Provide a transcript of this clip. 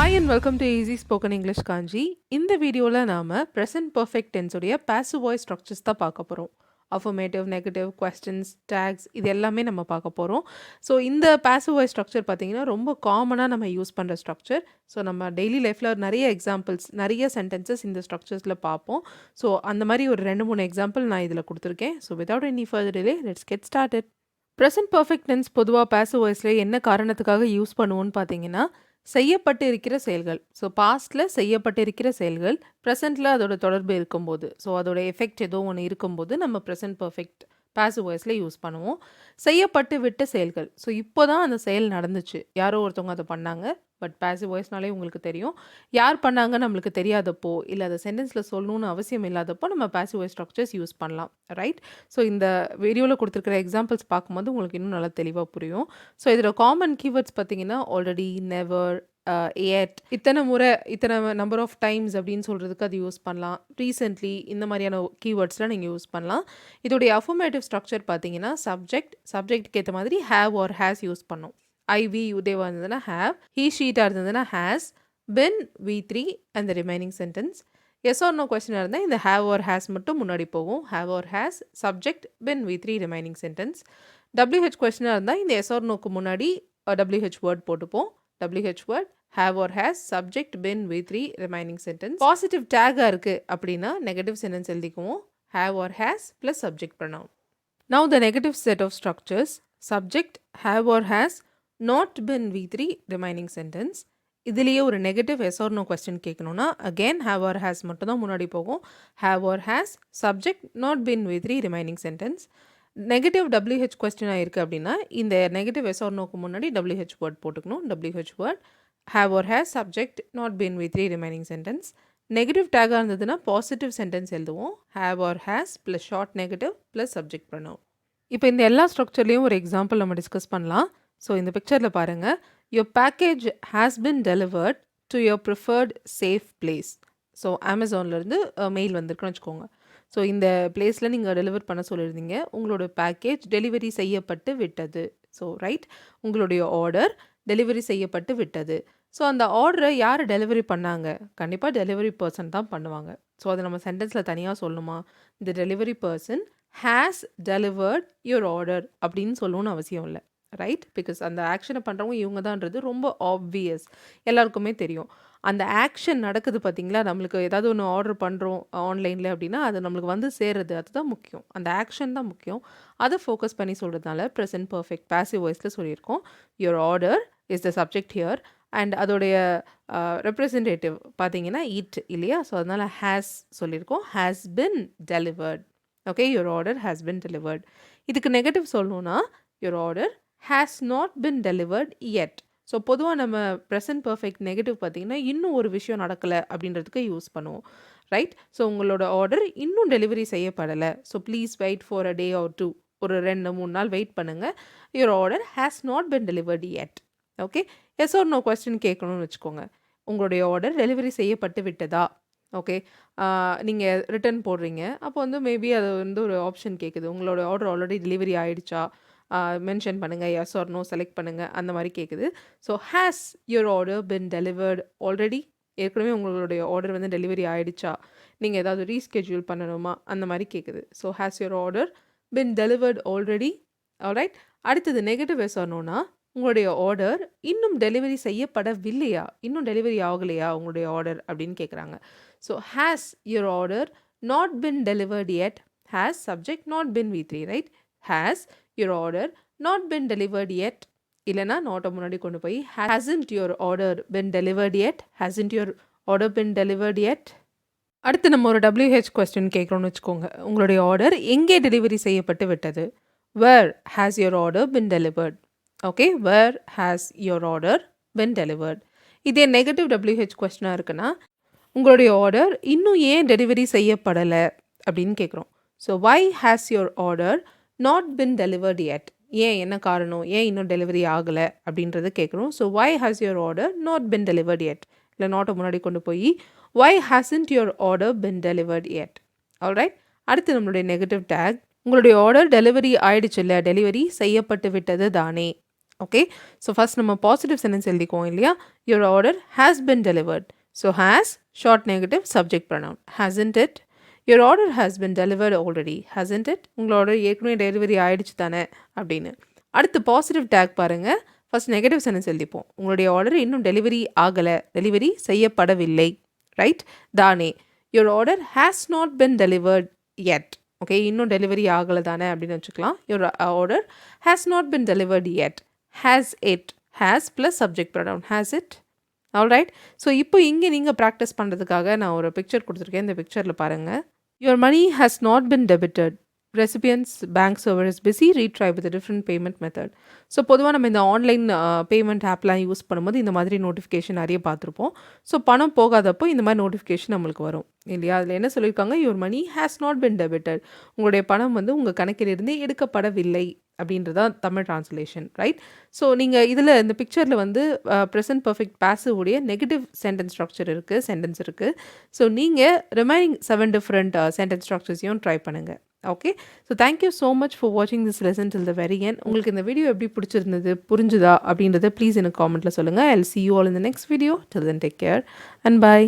Hi and welcome to Easy Spoken English Kanchi. இந்த வீடியோல நாம present perfect tense உடைய passive voice structures தான் பார்க்க போறோம். Affirmative, negative, questions, tags இது எல்லாமே நம்ம பார்க்க போறோம். ஸோ இந்த passive voice structure பார்த்தீங்கன்னா ரொம்ப காமனாக நம்ம யூஸ் பண்ணுற ஸ்ட்ரக்சர். ஸோ நம்ம டெய்லி லைஃப்பில் நிறைய எக்ஸாம்பிள்ஸ் நிறைய சென்டென்சஸ் இந்த ஸ்ட்ரக்சர்ஸில் பார்ப்போம். ஸோ அந்த மாதிரி ஒரு 2-3 எக்ஸாம்பிள் நான் இதில் கொடுத்துருக்கேன். So without any further delay let's get started. Present perfect tense பொதுவாக பாசிவ் வாய்ஸில் என்ன காரணத்துக்காக யூஸ் பண்ணுவோன்னு பார்த்தீங்கன்னா செய்யப்பட்டு இருக்கிற செயல்கள். ஸோ பாஸ்ட்டில் செய்யப்பட்டு இருக்கிற செயல்கள் ப்ரெசென்ட்டில் அதோட தொடர்பு இருக்கும்போது, ஸோ அதோட எஃபெக்ட் ஏதோ ஒன்று இருக்கும்போது நம்ம ப்ரெசென்ட் பர்ஃபெக்ட் பாசிவ் வாய்ஸில் யூஸ் பண்ணுவோம். செய்யப்பட்டு விட்ட செயல்கள். ஸோ இப்போ தான் அந்த செயல் நடந்துச்சு, யாரோ ஒருத்தவங்க அதை பண்ணாங்க. பட் பாசிவ் வாய்ஸ்னாலே உங்களுக்கு தெரியும், யார் பண்ணாங்க நம்மளுக்கு தெரியாதப்போ இல்லை அதை சென்டென்ஸில் சொல்லணும்னு அவசியம் இல்லாதப்போ நம்ம பாசிவ் வாய்ஸ் ஸ்ட்ரக்சர்ஸ் யூஸ் பண்ணலாம், ரைட்? ஸோ இந்த வீடியோவில் கொடுத்துருக்கிற எக்ஸாம்பிள்ஸ் பார்க்கும்போது உங்களுக்கு இன்னும் நல்லா தெளிவாக புரியும். ஸோ இதில் காமன் கீவேர்ட்ஸ் பார்த்தீங்கன்னா ஆல்ரெடி, நெவர், எட், இத்தனை முறை, இத்தனை நம்பர் ஆஃப் டைம்ஸ் அப்படின்னு சொல்கிறதுக்கு அது யூஸ் பண்ணலாம். ரீசெண்ட்லி இந்த மாதிரியான கீவேர்ட்ஸ்லாம் நீங்கள் யூஸ் பண்ணலாம். இதோடைய அஃபர்மேட்டிவ் ஸ்ட்ரக்சர் பார்த்தீங்கன்னா சப்ஜெக்ட்க்கு ஏற்ற மாதிரி ஹேவ் ஆர் ஹேஸ் யூஸ் பண்ணோம். ஐ வி உதேவா இருந்ததுன்னா ஹேவ், ஹீ ஷீட்டாக இருந்ததுன்னா has, been V three and the remaining sentence. Yes or no கொஸ்டினாக இருந்தால் இந்த ஹேவ் ஆர் ஹேஸ் மட்டும் முன்னாடி போகும். Have or has, subject, been V three, remaining sentence. WH கொஸ்டினாக இருந்தால் இந்த எஸ் ஆர் நோக்கு முன்னாடி WH வேர்ட் போட்டுப்போம். WH word, have or has, subject, been, V3, remaining sentence. Positive டேகாக இருக்குது அப்படின்னா நெகட்டிவ் சென்டென்ஸ் எழுதிக்குவோம். have or has plus subject pronoun. Now the negative set of structures. Subject, have or has, not been, V3, remaining sentence. இதுலேயே ஒரு negative yes or no question கேட்கணும்னா again have or has மட்டும் தான் முன்னாடி போகும். have or has, subject, not been, V3, remaining sentence. Negative WH கொஸ்டினாக இருக்குது அப்படின்னா இந்த நெகட்டிவ் எஸ் ஆர் நோக்கு முன்னாடி WH வேர்ட் போட்டுக்கணும். WH word, have or has, subject, not been, V3, remaining sentence. Negative டேகாக இருந்ததுன்னா பாசிட்டிவ் சென்டென்ஸ் எழுதுவோம். have or has plus short negative plus subject pronoun. இப்போ இந்த எல்லா ஸ்ட்ரக்சர்லேயும் ஒரு எக்ஸாம்பிள் நம்ம டிஸ்கஸ் பண்ணலாம். ஸோ இந்த பிக்சரில் பாருங்கள், your package has been delivered to your preferred safe place. So அமேசான்லேருந்து மெயில் வந்திருக்குன்னு வச்சுக்கோங்க. ஸோ இந்த பிளேஸில் நீங்கள் டெலிவர் பண்ண சொல்லியிருந்தீங்க, உங்களோட பேக்கேஜ் டெலிவரி செய்யப்பட்டு விட்டது. ஸோ ரைட், உங்களுடைய ஆர்டர் டெலிவரி செய்யப்பட்டு விட்டது. ஸோ அந்த ஆர்டரை யார் டெலிவரி பண்ணாங்க? கண்டிப்பாக டெலிவரி பர்சன் தான் பண்ணுவாங்க. ஸோ அதை நம்ம சென்டென்ஸில் தனியாக சொல்லணுமா? இந்த delivery person has delivered your order அப்படின்னு சொல்லணும்னு அவசியம் இல்லை, ரைட்? பிகாஸ் அந்த ஆக்ஷனை பண்ணுறவங்க இவங்க தான்ன்றது ரொம்ப ஆப்வியஸ், எல்லாருக்குமே தெரியும். அந்த ஆக்ஷன் நடக்குது பார்த்தீங்களா, நம்மளுக்கு ஏதாவது ஒன்று ஆர்டர் பண்ணுறோம் ஆன்லைனில் அப்படின்னா அது நம்மளுக்கு வந்து சேர்றது, அதுதான் முக்கியம். அந்த ஆக்ஷன் தான் முக்கியம். அதை ஃபோக்கஸ் பண்ணி சொல்கிறதுனால ப்ரெசன்ட் பர்ஃபெக்ட் பாசிவ் வாய்ஸில் சொல்லியிருக்கோம். Your order is the subject here and அதோடைய ரெப்ரசன்டேட்டிவ் பார்த்தீங்கன்னா இட் இல்லையா? ஸோ அதனால் ஹேஸ் சொல்லியிருக்கோம். Has been delivered. Okay, your order has been delivered. இதுக்கு நெகட்டிவ் சொல்லணும்னா your order has not been delivered yet. So பொதுவாக நம்ம ப்ரெசன்ட் பர்ஃபெக்ட் நெகட்டிவ் பார்த்தீங்கன்னா இன்னும் ஒரு விஷயம் நடக்கலை அப்படின்றதுக்கு யூஸ் பண்ணுவோம், ரைட்? ஸோ உங்களோட ஆர்டர் இன்னும் டெலிவரி செய்யப்படலை. So please wait for a day or two, ஒரு 2-3 நாள் வெயிட் பண்ணுங்கள். Your order has not been delivered yet. Okay, yes or no question கேட்கணும்னு வச்சுக்கோங்க. உங்களுடைய ஆர்டர் டெலிவரி செய்யப்பட்டு விட்டதா? ஓகே, நீங்கள் ரிட்டர்ன் போடுறீங்க, அப்போ வந்து மேபி அது வந்து ஒரு ஆப்ஷன் கேட்குது, உங்களோட ஆர்டர் ஆல்ரெடி டெலிவரி ஆகிடுச்சா மென்ஷன் பண்ணுங்கள், எஸ் ஆர் நோ செலக்ட் பண்ணுங்கள், அந்த மாதிரி கேட்குது. So has your order been delivered already? ஏற்கனவே உங்களுடைய ஆர்டர் வந்து டெலிவரி ஆகிடுச்சா? நீங்கள் ஏதாவது ரீஸ்கெட்யூல் பண்ணணுமா? அந்த மாதிரி கேட்குது. So has your order been delivered already? Alright. அடுத்தது நெகட்டிவ் எஸ் ஆர் நோனா, உங்களுடைய ஆர்டர் இன்னும் டெலிவரி செய்யப்படவில்லையா, இன்னும் டெலிவரி ஆகலையா உங்களுடைய ஆர்டர் அப்படின்னு கேட்குறாங்க. So has your order not been delivered yet, has subject, not been V3, right? Has your order not been delivered yet, இல்லைனா நாட்டை முன்னாடி கொண்டு போய் hasn't your order been delivered yet, hasn't your order been delivered yet. அடுத்து நம்ம ஒரு WH question கேட்குறோன்னு வச்சுக்கோங்க. உங்களுடைய ஆர்டர் எங்கே டெலிவரி செய்யப்பட்டு விட்டது? Where has your order been delivered? Okay, where has your order been delivered. இதே நெகட்டிவ் WH கொஸ்டினாக இருக்குன்னா உங்களுடைய ஆர்டர் இன்னும் ஏன் டெலிவரி செய்யப்படலை அப்படின்னு கேட்குறோம். So why has your order not been delivered yet, ஏன், என்ன காரணம், ஏன் இன்னும் டெலிவரி ஆகலை அப்படின்றத கேட்குறோம். So why has your order not been delivered yet, இல்லை நாட்டை முன்னாடி கொண்டு போய் why hasn't your order been delivered yet. Alright. அடுத்து நம்மளுடைய நெகட்டிவ் டேக், உங்களுடைய ஆர்டர் டெலிவரி ஆயிடுச்சு இல்லை, டெலிவரி செய்யப்பட்டு விட்டது தானே ஓகே. ஸோ ஃபர்ஸ்ட் நம்ம பாசிட்டிவ் சென்டென்ஸ் எழுதிக்குவோம் இல்லையா? Your order has been delivered. So has short negative subject pronoun. Hasn't it? Your order has been delivered already. Hasn't it? உங்களோட ஏற்கனவே டெலிவரி ஆயிடுச்சு தானே அப்படின்னு. அடுத்து பாசிட்டிவ் டேக் பாருங்கள். ஃபர்ஸ்ட் நெகட்டிவ் சென்டென்ஸ் எழுதிப்போம். உங்களுடைய ஆர்டர் இன்னும் டெலிவரி ஆகலை, டெலிவரி செய்யப்படவில்லை. ரைட்? தானே. Your order has not been delivered yet. Okay, இன்னும் டெலிவரி ஆகலை தானே அப்படின்னு வச்சுக்கலாம். Your order has not been delivered yet. Has it? Has plus subject pronoun. Has it? Alright. So இப்போ இங்கே நீங்கள் ப்ராக்டிஸ் பண்ணுறதுக்காக நான் ஒரு பிக்சர் கொடுத்துருக்கேன். இந்த பிக்சரில் பாருங்கள். Your money has not been debited. Recipient's bank server is busy. Retry with a different payment method. So பொதுவாக நம்ம இந்த ஆன்லைன் பேமெண்ட் ஆப்லாம் யூஸ் பண்ணும்போது இந்த மாதிரி நோட்டிஃபிகேஷன் நிறைய பார்த்துருப்போம். ஸோ பணம் போகாதப்போ இந்த மாதிரி நோட்டிஃபிகேஷன் நம்மளுக்கு வரும் இல்லையா? அதில் என்ன சொல்லியிருக்காங்க? Your money has not been debited. உங்களுடைய பணம் வந்து உங்கள் கணக்கிலிருந்து எடுக்கப்படவில்லை அப்படின்றதான் தமிழ் ட்ரான்ஸ்லேஷன். ரைட்? ஸோ நீங்கள் இதில் இந்த பிக்சரில் வந்து ப்ரெசன்ட் பர்ஃபெக்ட் பாசிவ் உடைய நெகட்டிவ் சென்டென்ஸ் ஸ்ட்ரக்சர் இருக்குது, சென்டென்ஸ் இருக்குது. ஸோ நீங்கள் ரிமைனிங் 7 டிஃப்ரெண்ட் சென்டென்ஸ் ஸ்ட்ரக்சர்ஸையும் ட்ரை பண்ணுங்கள். Okay. So thank you so much for வாட்சிங் this lesson till the very end. உங்களுக்கு இந்த வீடியோ எப்படி பிடிச்சிருந்தது, புரிஞ்சுதா அப்படின்றத ப்ளீஸ் எனக்கு காமெண்ட்டில் சொல்லுங்கள். I will see you all in the next video. Till then, take care and bye.